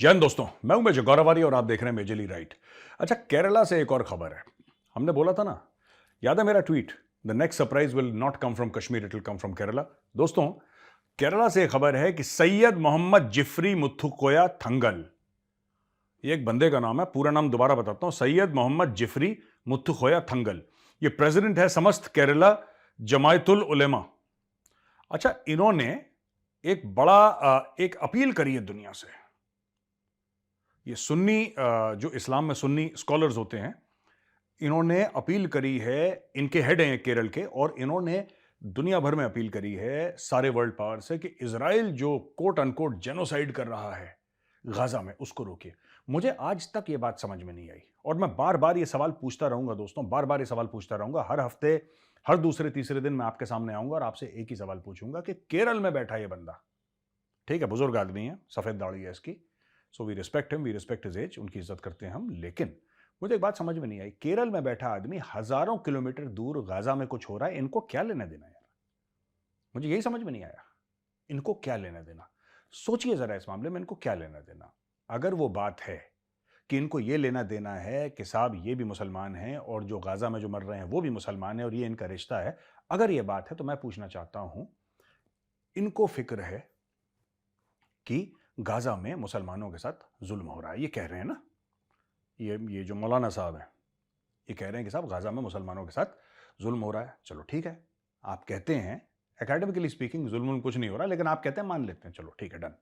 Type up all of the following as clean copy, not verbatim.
जैन दोस्तों, मैं हूं मेजर गौरवारी और आप देख रहे हैं मेजरली राइट। अच्छा, केरला से एक और खबर है। हमने बोला था ना, याद है मेरा tweet, the next surprise will not come from Kashmir, it will come from Kerala. दोस्तों, केरला से एक खबर है कि सैयद मोहम्मद जिफ्री मुथुकोया थंगल, ये एक बंदे का नाम है, पूरा नाम दोबारा बताता हूं, सैयद मोहम्मद जिफ्री मुथुकोया थंगल। ये प्रेसिडेंट है समस्त केरला जमायतुल उलेमा। अच्छा, इन्होंने एक अपील करी है दुनिया से। ये सुन्नी जो इस्लाम में सुन्नी स्कॉलर्स होते हैं, इन्होंने अपील करी है, इनके हेड हैं केरल के, और इन्होंने दुनिया भर में अपील करी है सारे वर्ल्ड पावर से कि इजराइल जो कोट अनकोट जेनोसाइड कर रहा है गाजा में, उसको रोकिए। मुझे आज तक ये बात समझ में नहीं आई और मैं बार बार ये सवाल पूछता रहूंगा दोस्तों, बार बार ये सवाल पूछता रहूंगा। हर हफ्ते, हर दूसरे तीसरे दिन मैं आपके सामने आऊंगा और आपसे एक ही सवाल पूछूंगा कि केरल में बैठा ये बंदा, ठीक है, बुजुर्ग आदमी है, सफेद दाढ़ी है इसकी, so we respect him, we respect his age, उनकी इज्जत करते हैं हम, लेकिन मुझे एक बात समझ में नहीं आई, केरल में बैठा आदमी हजारों किलोमीटर दूर गाजा में कुछ हो रहा है, इनको क्या लेना देना यार? मुझे यही समझ में नहीं आया, इनको क्या लेना देना? सोचिए जरा इस मामले में, इनको क्या लेना देना? अगर वो बात है कि इनको ये लेना देना है कि साहब ये भी मुसलमान हैं और जो गाजा में जो मर रहे हैं वो भी मुसलमान हैं और ये इनका रिश्ता है, अगर ये बात है तो मैं पूछना चाहता हूं, इनको फिक्र है कि गाजा में मुसलमानों के साथ जुल्म हो रहा है, ये कह रहे हैं ना, ये जो मौलाना साहब हैं, ये कह रहे हैं कि साहब गाजा में मुसलमानों के साथ जुल्म हो रहा है। चलो ठीक है, आप कहते हैं, एकेडमिकली स्पीकिंग जुल्म कुछ नहीं हो रहा, लेकिन आप कहते हैं, मान लेते हैं, चलो ठीक है, डन।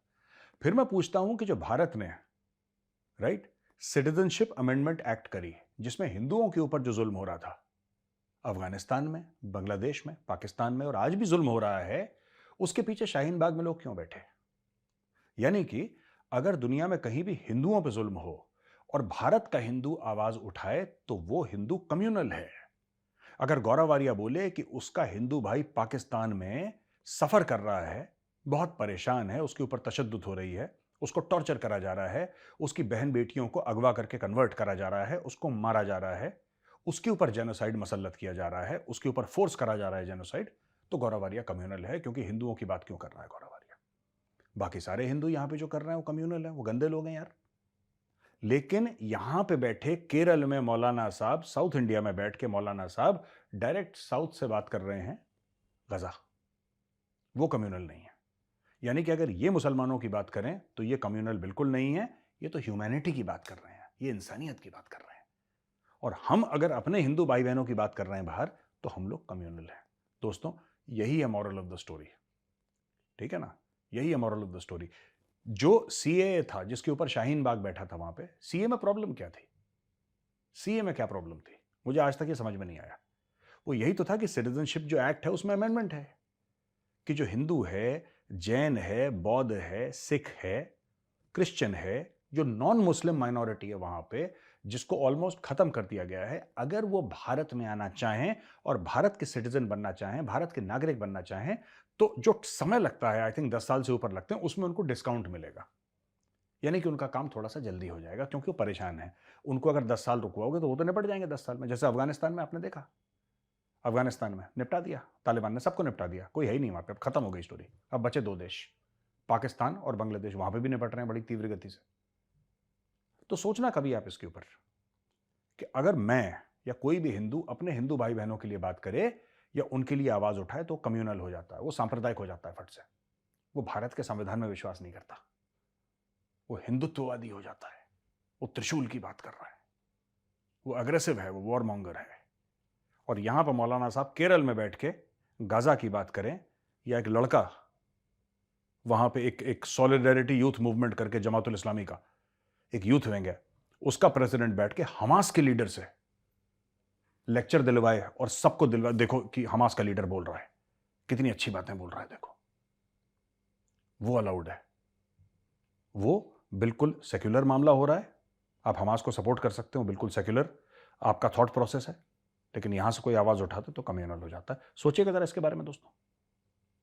फिर मैं पूछता हूं कि जो भारत ने राइट सिटीजनशिप अमेंडमेंट एक्ट करी, जिसमें हिंदुओं के ऊपर जो जुल्म हो रहा था अफगानिस्तान में, बांग्लादेश में, पाकिस्तान में, और आज भी जुल्म हो रहा है, उसके पीछे शाहीन बाग में लोग क्यों बैठे? यानी कि अगर दुनिया में कहीं भी हिंदुओं पर जुल्म हो और भारत का हिंदू आवाज उठाए तो वो हिंदू कम्युनल है। अगर गौरव वारिया बोले कि उसका हिंदू भाई पाकिस्तान में सफर कर रहा है, बहुत परेशान है, उसके ऊपर तशद्दुद हो रही है, उसको टॉर्चर करा जा रहा है, उसकी बहन बेटियों को अगवा करके कन्वर्ट करा जा रहा है, उसको मारा जा रहा है, उसके ऊपर जेनोसाइड मसल्लत किया जा रहा है, उसके ऊपर फोर्स करा जा रहा है जेनोसाइड, तो गौरव वारिया कम्युनल है। क्योंकि हिंदुओं की बात क्यों कर रहा है गौरव वारिया? बाकी सारे हिंदू यहां पे जो कर रहे हैं वो कम्युनल है, वो गंदे लोग हैं यार। लेकिन यहां पे बैठे केरल में मौलाना साहब, साउथ इंडिया में बैठ के मौलाना साहब डायरेक्ट साउथ से बात कर रहे हैं गजा, वो कम्युनल नहीं है। यानी कि अगर ये मुसलमानों की बात करें तो ये कम्युनल बिल्कुल नहीं है, ये तो ह्यूमैनिटी की बात कर रहे हैं, ये इंसानियत की बात कर रहे हैं। और हम अगर अपने हिंदू भाई बहनों की बात कर रहे हैं बाहर, तो हम लोग कम्युनल हैं। दोस्तों, यही है मॉरल ऑफ द स्टोरी, ठीक है ना? यही है मॉरल ऑफ द स्टोरी। जो सीए था, जिसके ऊपर शाहीन बाग बैठा था, वहां पे सीए में प्रॉब्लम क्या थी? सीए में क्या प्रॉब्लम थी? मुझे आज तक ये समझ में नहीं आया। वो यही तो था कि सिटीजनशिप जो एक्ट है उसमें अमेंडमेंट है कि जो हिंदू है, जैन है, बौद्ध है, सिख है, क्रिश्चियन है, जो नॉन मुस्लिम माइनॉरिटी है वहां पे, जिसको ऑलमोस्ट खत्म कर दिया गया है, अगर वो भारत में आना चाहें और भारत के सिटीजन बनना चाहें, भारत के नागरिक बनना चाहें, तो जो समय लगता है, आई थिंक 10 साल से ऊपर लगते हैं, उसमें उनको डिस्काउंट मिलेगा। यानी कि उनका काम थोड़ा सा जल्दी हो जाएगा, क्योंकि वो परेशान है। उनको अगर 10 साल रुकवाओगे तो वो तो निपट जाएंगे 10 साल में। जैसे अफगानिस्तान में आपने देखा, अफगानिस्तान में निपटा दिया तालिबान ने, सबको निपटा दिया, कोई है ही नहीं वहां पे, अब खत्म हो गई स्टोरी। अब बचे दो देश, पाकिस्तान और बांग्लादेश, वहां पे भी निपट रहे हैं बड़ी तीव्र गति से। तो सोचना कभी आप इसके ऊपर कि अगर मैं या कोई भी हिंदू अपने हिंदू भाई बहनों के लिए बात करे या उनके लिए आवाज उठाए तो कम्युनल हो जाता है, वो सांप्रदायिक हो जाता है फट से। वो भारत के संविधान में विश्वास नहीं करता, वो हिंदुत्ववादी हो जाता है, वो त्रिशूल की बात कर रहा है, वो अग्रेसिव है, वो वॉर मॉन्गर है। और यहां पर मौलाना साहब केरल में बैठ के गाजा की बात करें, या एक लड़का वहां पे एक सॉलिडेरिटी यूथ मूवमेंट करके, जमातुल इस्लामी का एक यूथ विंग है, उसका प्रेसिडेंट बैठ के हमास के लीडर से लेक्चर दिलवाए और सबको दिलवाए, देखो कि हमास का लीडर बोल रहा है, कितनी अच्छी बातें बोल रहा है, देखो। वो अलाउड है, वो बिल्कुल सेक्युलर मामला हो रहा है। आप हमास को सपोर्ट कर सकते हो, बिल्कुल सेक्युलर आपका थॉट प्रोसेस है, लेकिन यहां से कोई आवाज उठाते तो कम्युनल हो जाता है। सोचिएगा जरा इसके बारे में दोस्तों।